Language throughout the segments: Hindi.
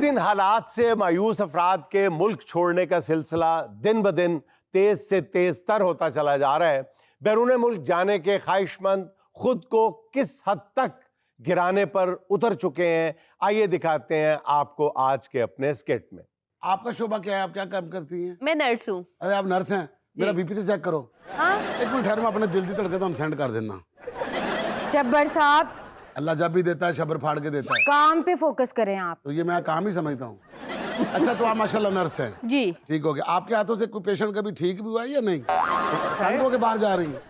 इन हालात से मायूस अफराद के मुल्क छोड़ने का सिलसिला दिन ब दिन तेज से तेज तर होता चला जा रहा है। बैरून मुल्क जाने के ख्वाहिशमंद खुद को किस हद तक गिराने पर उतर चुके हैं, आइए दिखाते हैं आपको आज के अपने स्किट में। आपका शोभा क्या है? आप क्या काम करती हैं? मैं नर्स हूँ। अरे आप नर्स हैं? मेरा बीपी तो चेक करो। हाँ? एक मिनट ठहर, मैं अपने दिल की धड़कन तो सेंड कर देना। शब्बर साहब, अल्लाह जब भी देता है शब्र फाड़ के देता है। काम पे फोकस करें आप। तो ये मैं काम ही समझता हूँ। अच्छा, तो आप माशाल्लाह नर्स हैं? जी। ठीक हो गया। आपके हाथों से कोई पेशेंट कभी ठीक भी हुआ है या नहीं? तंग होके बाहर जा रही हैं?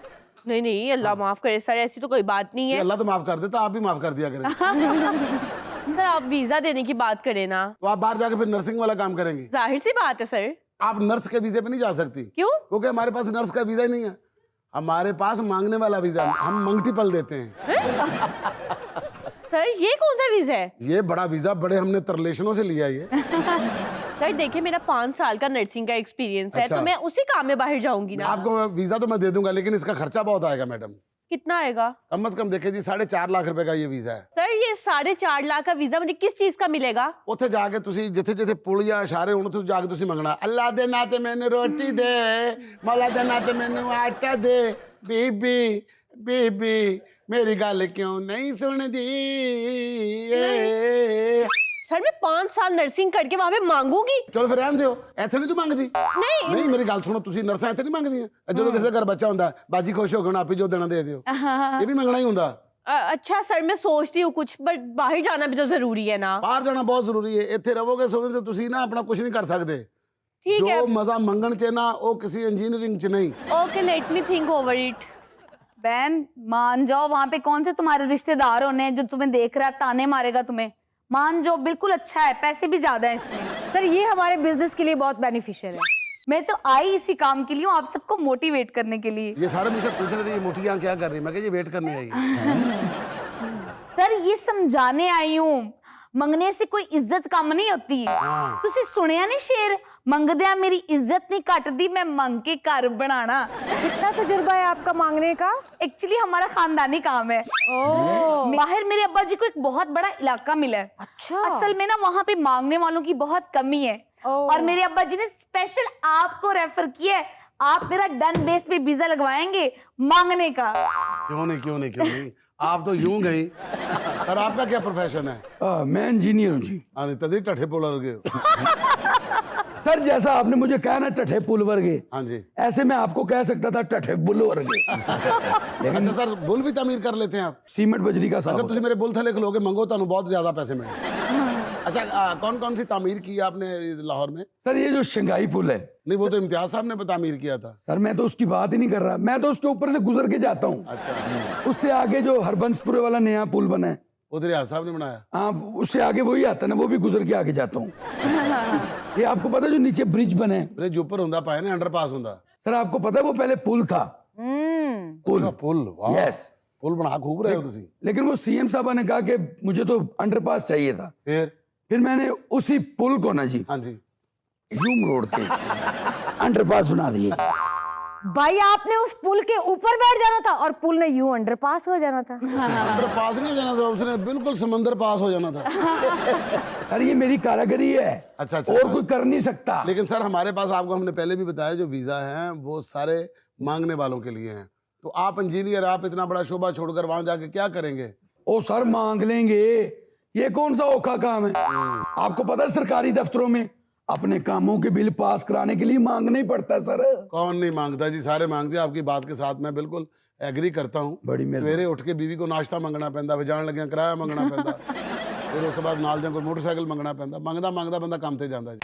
नहीं नहीं, अल्लाह माफ करे सर, ऐसी तो कोई बात नहीं है। अल्लाह तो माफ कर देता, आप भी माफ कर दिया करें। सर आप वीजा देने की बात करें ना। तो आप बाहर जाके फिर नर्सिंग वाला काम करेंगे? जाहिर सी बात है सर। आप नर्स के वीजे पे नहीं जा सकती। क्यों? क्योंकि हमारे पास नर्स का वीजा ही नहीं है। हमारे पास मांगने वाला वीजा है, हम मल्टीपल देते हैं। सर ये कौन सा वीजा है? ये बड़ा वीजा बड़े हमने तरलेशनों से लिया ये। सर देखिए, मेरा 5 साल का नर्सिंग का एक्सपीरियंस है, अच्छा। तो मैं उसी काम में बाहर जाऊंगी ना। आपको वीजा तो मैं दे दूंगा, लेकिन इसका खर्चा बहुत आएगा मैडम। कितना आएगा? कम से कम देखिए जी, 4.5 लाख रुपए का ये वीजा है। सर ये 4.5 लाख का वीजा मुझे किस चीज का मिलेगा? ਉੱਥੇ ਜਾ ਕੇ ਤੁਸੀਂ ਜਿੱਥੇ ਜਿੱਥੇ ਪੁਲ ਜਾਂ ਇਸ਼ਾਰੇ ਹੋਣ ਉੱਥੇ ਜਾ ਕੇ ਤੁਸੀਂ ਮੰਗਣਾ, ਅੱਲਾ ਦੇ ਨਾਂ ਤੇ ਮੈਨੂੰ ਰੋਟੀ ਦੇ, ਮੌਲਾ ਦੇ ਨਾਂ ਤੇ ਮੈਨੂੰ ਆਟਾ ਦੇ, ਬੀਬੀ ਬੀਬੀ ਮੇਰੀ ਗੱਲ ਕਿਉਂ ਨਹੀਂ ਸੁਣਦੀ ਏ। सर मैं 5 साल नर्सिंग करके वहां पे मांगूंगी? ਚਲੋ ਫਿਰ ਰਹਿਣ ਦਿਓ, ਇੱਥੇ ਨਹੀਂ ਤੂੰ ਮੰਗਦੀ। नहीं ਨਹੀਂ ਮੇਰੀ ਗੱਲ ਸੁਣੋ, ਤੁਸੀਂ ਨਰਸਾਂ ਇੱਥੇ ਨਹੀਂ ਮੰਗਦੀਆਂ। ਜਦੋਂ ਕਿਸੇ ਦੇ ਘਰ ਬੱਚਾ ਹੁੰਦਾ, ਬਾਜੀ ਖੁਸ਼ ਹੋ ਕੇ ਆਪੇ ਜੋ ਦੇਣਾ ਦੇ ਦਿਓ, ਇਹ ਵੀ ਮੰਗਣਾ ਹੀ ਹੁੰਦਾ। अच्छा सर मैं सोचती हूँ कुछ, बट बाहर जाना भी तो जरूरी है ना। ਬਾਹਰ ਜਾਣਾ ਬਹੁਤ ਜ਼ਰੂਰੀ ਹੈ। ਇੱਥੇ ਰਹੋਗੇ ਸਮਝਦੇ ਹੋ ਤੁਸੀਂ ਨਾ ਆਪਣਾ ਕੁਝ ਨਹੀਂ ਕਰ ਸਕਦੇ। ठीक है। ਜੋ ਮਜ਼ਾ ਮੰਗਣ ਚ ਹੈ ਨਾ, ਉਹ ਕਿਸੇ ਇੰजीनियरिंग ਚ नहीं। Okay let me think over it. बहन मान जाओ, वहाँ पे कौन से तुम्हारे रिश्तेदार होने हैं जो तुम्हें देख रहा है ताने मारेगा तुम्हें? मान जाओ, बिल्कुल अच्छा है, पैसे भी ज्यादा है इसमें। सर ये हमारे बिजनेस के लिए बहुत बेनिफिशियल है। मैं तो आई इसी काम के लिए हूँ, आप सबको मोटिवेट करने के लिए। ये सारे मुझसे पूछ रहे थे ये मोटियां क्या कर रही है, मैं कहा ये वेट करने आई। सर ये समझाने आई हूँ, मंगने से कोई इज्जत कम नहीं होती। तुसी सुनिया नहीं शेर, मंगदिया मेरी इज्जत नहीं घटदी, मैं मंग के घर बनाना। कितना तजुर्बा है आपका मांगने का? एक्चुअली हमारा खानदानी काम है। बाहर मेरे अब्बा जी को एक बहुत बड़ा इलाका मिला है। अच्छा। असल में ना वहाँ पे मांगने वालों की बहुत कमी है, और मेरे अब्बा जी ने स्पेशल आपको रेफर किया है। आप मेरा डन बेस पे वीजा लगवाएंगे मांगने का। क्यों नहीं क्यों नहीं क्यों नहीं, आप तो यूं गई। और आपका क्या प्रोफेशन है? मैं इंजीनियर हूँ जी। हाँ, तभी टठे बोल रहे हो। सर जैसा आपने मुझे कहा ना टठे पुल वर्गे, हाँ जी। ऐसे मैं आपको कह सकता था टठे बुल वर्गे। अच्छा सर, बुल भी तामीर कर लेते हैं आप? सीमेंट बजरी का साहब अगर तुम मेरे बुल थले खलोगे मंगो तो बहुत ज्यादा पैसे मिले। अच्छा, कौन कौन सी तामीर की आपने लाहौर में? सर ये जो शंघाई पुल है, नहीं वो तो इम्तियाज साहब ने तामीर किया था। सर मैं तो उसकी बात ही नहीं कर रहा, मैं तो उसके ऊपर से गुजर के जाता हूँ। अच्छा। उससे आगे जो हरबंसपुरे वाला नया पुल बना है, वो रियाज साहब ने बनाया? हाँ उससे आगे वही आता है ना, वो भी गुजर के आगे जाता हूँ। ये आपको पता है जो नीचे ब्रिज बने हैं? ब्रिज ऊपर होंदा पाए ना, अंडरपास होंदा। सर आपको पता है वो पहले पुल था। पुल। अच्छा, पुल। वाह। यस। पुल बना खूब रहे हो तुसी। लेकिन वो सीएम साहब ने कहा कि मुझे तो अंडरपास चाहिए था। फिर मैंने उसी पुल को ना जी, हाँ जी, यूम रोड के अंडरपास बना दिए। भाई आपने उस पुल के ऊपर बैठ जाना था और पुल ने यूं अंडर पास हो जाना था। अंडरपास नहीं हो जाना था, उसने बिल्कुल समंदर पास हो जाना था। सर ये मेरी कारागरी है। अच्छा अच्छा। और कोई कर नहीं सकता। लेकिन सर हमारे पास, आपको हमने पहले भी बताया, जो वीजा हैं वो सारे मांगने वालों के लिए हैं। तो आप इंजीनियर, आप इतना बड़ा शोभा छोड़कर वहां जाके क्या करेंगे? ओ सर मांग लेंगे, ये कौन सा औखा काम है? आपको पता है सरकारी दफ्तरों में अपने कामों के बिल पास कराने के लिए मांगना ही पड़ता है सर। कौन नहीं मांगता जी, सारे मांगते हैं। आपकी बात के साथ मैं बिल्कुल एग्री करता हूँ। बड़ी सवेरे उठ के बीवी को नाश्ता मंगना पैंदा, वजाण लगे किराया मंगना पैंदा, फिर उस बाद नाल जाके मोटरसाइकिल मंगना पैंदा। मंगदा मंगदा बंदा काम ते जांदा जी।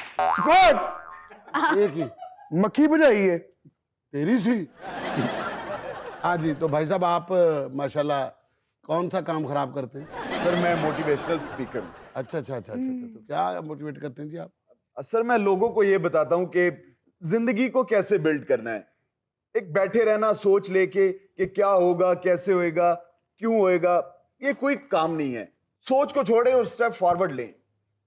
एक ही मक्खी बुझाई है तेरी सी। हाँ जी, तो भाई साहब आप माशाल्लाह कौन सा काम खराब करते हैं? सर मैं मोटिवेशनल स्पीकर हूँ। अच्छा अच्छा अच्छा अच्छा। तो क्या मोटिवेट करते हैं जी आप? सर मैं लोगों को ये बताता हूँ कि जिंदगी को कैसे बिल्ड करना है। एक बैठे रहना सोच लेके कि क्या होगा, कैसे होएगा, क्यों होएगा, ये कोई काम नहीं है। सोच को छोड़ें और स्टेप फॉरवर्ड लें।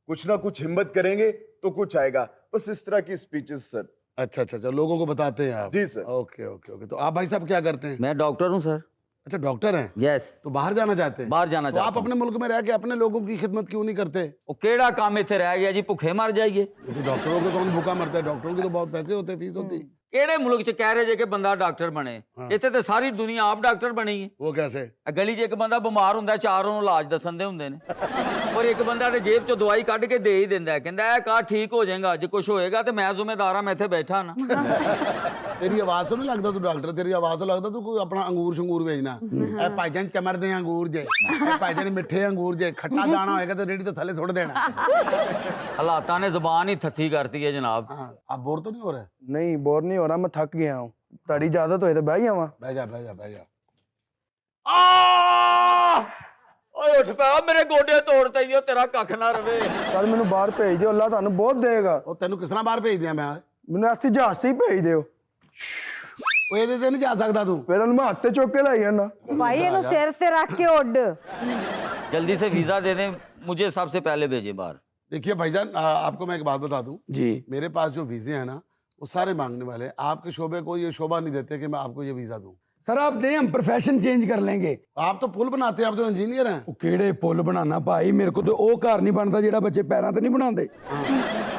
कुछ ना कुछ हिम्मत करेंगे तो कुछ आएगा। बस इस तरह की स्पीचेस सर। अच्छा अच्छा अच्छा, लोगों को बताते हैं आप? जी सर। Okay okay okay. तो आप भाई साहब क्या करते हैं? मैं डॉक्टर हूँ सर। अच्छा डॉक्टर हैं, यस तो बाहर जाना चाहते हैं? बाहर जाना तो आप चाहता हूं। अपने मुल्क में रह के अपने लोगों की खिदमत क्यों नहीं करते? वो केड़ा काम इत्थे रह गया जी, भुखे मर जाइए। ये तो डॉक्टरों के कौन भूखा मरता है? डॉक्टरों के तो बहुत पैसे होते हैं, फीस होती है। केड़े मुल्क च कह रहे जे कि बंदा डॉक्टर बने, इत्थे ते सारी दुनिया आप डॉक्टर बनी है। वो कैसे? गली च एक बंदा बिमार हुंदा, चार ਉਹਨੂੰ इलाज दसन दे हुंदे ने, और एक बंदा ते जेब चों दवाई ਕੱਢ के दे ही दिंदा है, कहंदा है का ठीक हो जाएगा, जे कुछ होएगा ते मैं जिम्मेदार हां, मैं इत्थे बैठा ना। तेरी आवाज तो नहीं लगता तू डॉक्टर? तेरी आवाज तो लगता तू कोई अपना अंगूर शंगूर बेचना। ए भाईजान चमर दे अंगूर जे, ए भाईजान मिठे अंगूर जे, खट्टा दाना होएगा तो रेडी तो थले सुट देना। हालातां ने जुबान ही थथी करती है जनाब। हाँ, आप बोर तो नहीं हो रहे? नहीं बोर नहीं हो रहा, मैं थक गया हूँ। ताड़ी इजाजत होए तो बह जावा। बह जा बह जा बह जा। ओए उठ पा, मेरे गोडे तोड़ते ही, तेरा कख ना रवे। चल मैनू बाहर भेज दियो, अल्लाह थानू बहुत देगा। ਉਹ ਤੈਨੂੰ ਕਿਸ ਤਰ੍ਹਾਂ ਬਾਹਰ ਭੇਜ ਦਿਆਂ ਮੈਂ? मैनू ऐसी जहाज से ही भेज दियो, ਉਹ ਇਹਦੇ ਤੇ ਨਹੀਂ ਜਾ ਸਕਦਾ ਤੂੰ। फिर मैं हाथ से चुक के लाई जाना। भाई ਇਹਨੂੰ ਸਿਰ ਤੇ ਰੱਖ ਕੇ ਉੱਡ। जल्दी से वीजा दे दें, मुझे सबसे पहले भेजे बाहर। देखिए भाईजान, आपको मैं एक बात बता दूं, जी मेरे पास जो वीजे हैं ना वो सारे मांगने वाले हैं। आपके शोबे को ये शोभा नहीं देते कि मैं आपको ये वीजा दूं। सर आप दें, हम प्रोफेशन चेंज कर लेंगे। आप तो पुल बनाते हैं, आप तो इंजीनियर हैं। ਉਹ ਕਿਹੜੇ ਪੁੱਲ ਬਣਾਣਾ ਭਾਈ, ਮੇਰੇ ਕੋਲ ਤੇ ਉਹ ਘਰ ਨਹੀਂ ਬਣਦਾ ਜਿਹੜਾ ਬੱਚੇ ਪੈਰਾਂ ਤੇ ਨਹੀਂ ਬਣਾਉਂਦੇ,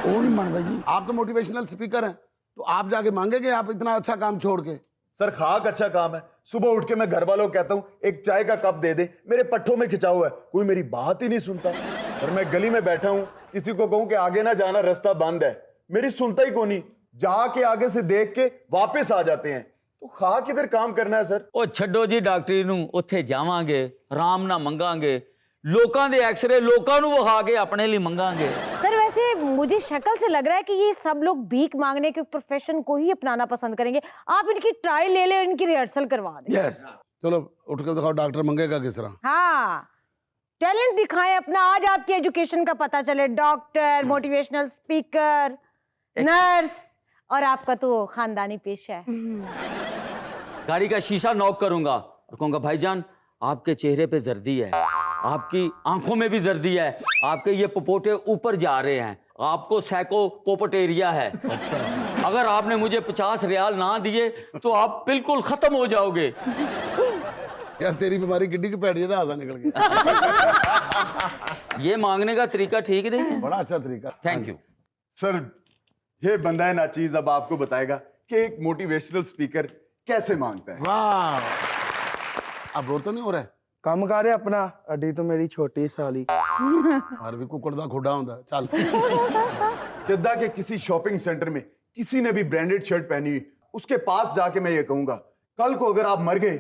ਉਹ ਨਹੀਂ ਬਣਦਾ ਜੀ। आप तो मोटिवेशनल स्पीकर हैं, तो आप जाके मांगेंगे आप इतना अच्छा काम छोड़ के? सर खाक अच्छा काम है। सुबह उठ के मैं घर वालों को कहता हूँ एक चाय का कप दे दे, मेरे पट्ठों में खिंचा हुआ है, कोई मेरी बात ही नहीं सुनता। और मैं गली में बैठा हूँ, किसी को कहूँ कि आगे ना जाना, रास्ता बंद है, मेरी सुनता ही कोनी, जाके आगे से देख के वापस आ जाते हैं। तो खाक इधर काम करना है सर। ਉਹ ਛੱਡੋ ਜੀ ਡਾਕਟਰੀ ਨੂੰ, ਉੱਥੇ ਜਾਵਾਂਗੇ, ਆਰਾਮ ਨਾਲ ਮੰਗਾਂਗੇ, ਲੋਕਾਂ ਦੇ ਐਕਸਰੇ ਲੋਕਾਂ ਨੂੰ ਵਿਖਾ ਕੇ ਆਪਣੇ ਲਈ ਮੰਗਾਂਗੇ। सर वैसे मुझे शक्ल से लग रहा है कि ये सब लोग भीख मांगने के प्रोफेशन को ही अपनाना पसंद करेंगे। आप इनकी ट्रायल ले ले, इनकी रिहर्सल करवा दें। यस चलो उठ कर दिखाओ डॉक्टर मंगेगा किस तरह। हाँ, टैलेंट दिखाएं अपना। आज आपकी एजुकेशन का पता चले, डॉक्टर, मोटिवेशनल स्पीकर, नर्स, और आपका तो खानदानी पेशा है। गाड़ी का शीशा नॉक करूंगा और कहूंगा भाईजान आपके चेहरे पे जर्दी है, आपकी आंखों में भी जर्दी है, आपके ये पपोटे ऊपर जा रहे हैं, आपको सैको पोपटेरिया है। अगर आपने मुझे 50 रियाल ना दिए तो आप बिल्कुल खत्म हो जाओगे। यार तेरी बीमारी गिड्डी की पैड़ी से आधा निकल गया। ये मांगने का तरीका ठीक नहीं है। बड़ा अच्छा तरीका। Thank you. सर ये बंदा है नाचीज, अब आपको बताएगा कि एक मोटिवेशनल स्पीकर कैसे मांगता है। वाह, अब बोर तो नहीं हो रहा है? काम कर रहे अपना, अड्डी तो मेरी छोटी साली। और भी कुकड़ दा खोड़ा होता है। चल किद्दा के किसी शॉपिंग सेंटर में किसी ने भी ब्रांडेड शर्ट पहनी हुई, उसके पास जाके मैं ये कहूंगा कल को अगर आप मर गए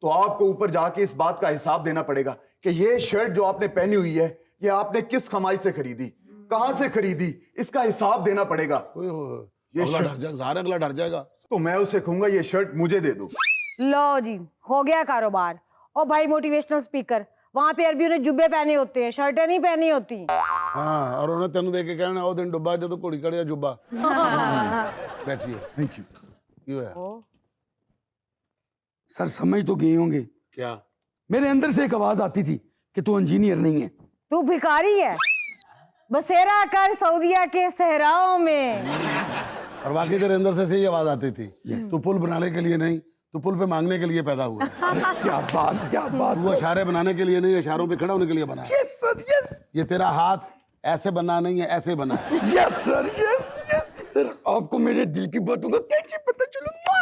तो आपको ऊपर जाके इस बात का हिसाब देना पड़ेगा कि ये शर्ट जो आपने पहनी हुई है ये आपने किस कमाई से खरीदी, कहां से खरीदी, इसका हिसाब देना पड़ेगा। ये अगला डर जाएगा, सारा अगला डर जाएगा। तो मैं उसे कहूंगा ये शर्ट मुझे दे दो। लो जी, हो गया कारोबार। और भाई मोटिवेशनल स्पीकर, वहां पे अरबियों ने जुब्बे पहने होते हैं, शर्टें नहीं पहनी होती। हाँ, और उन्हें तेन देख के कहना ओ दिन डुब्बा जो तो घोड़ी कड़िया जुब्बा। बैठिए। Thank you. क्यों है? सर समझ तो गए होंगे, क्या? मेरे अंदर से एक आवाज आती थी कि तू इंजीनियर नहीं है। तू भिखारी है, बसेरा कर सऊदिया के सहराओं में। और बाकी तेरे अंदर से सही आवाज आती थी, तू पुल बनाने के लिए नहीं, तू पुल पे मांगने के लिए पैदा हुआ है। क्या बात, क्या बात तू सर। इशारे बनाने के लिए नहीं, इशारों पे खड़ा होने के लिए बना है। यस सर, यस ये तेरा हाथ ऐसे बना नहीं है, ऐसे बना है। Yes sir, yes yes sir. आपको मेरे दिल की बातों का कैसे पता चलूंगा?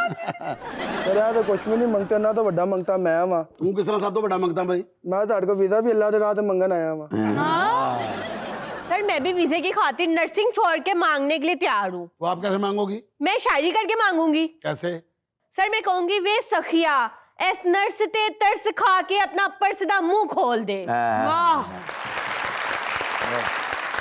सर यार तो कुछ भी नहीं मंगता, ना तो बड़ा मंगता मैं वा। तू किस तरह सब तो बड़ा मंगता भाई? मैं तो को वीजा भी अल्लाह दे राह ते मंगन आया वा। सर मैं भी वीजे की खातिर नर्सिंग छोड़ के मांगने के लिए तैयार हूँ। वो आप कैसे मांगोगी? मैं शायरी करके मांगूंगी। कैसे? सर मैं कहूंगी वे सखिया एस नर्स ते तरस खा के अपना पर्स दा मुंह खोल दे। वाह। वाह।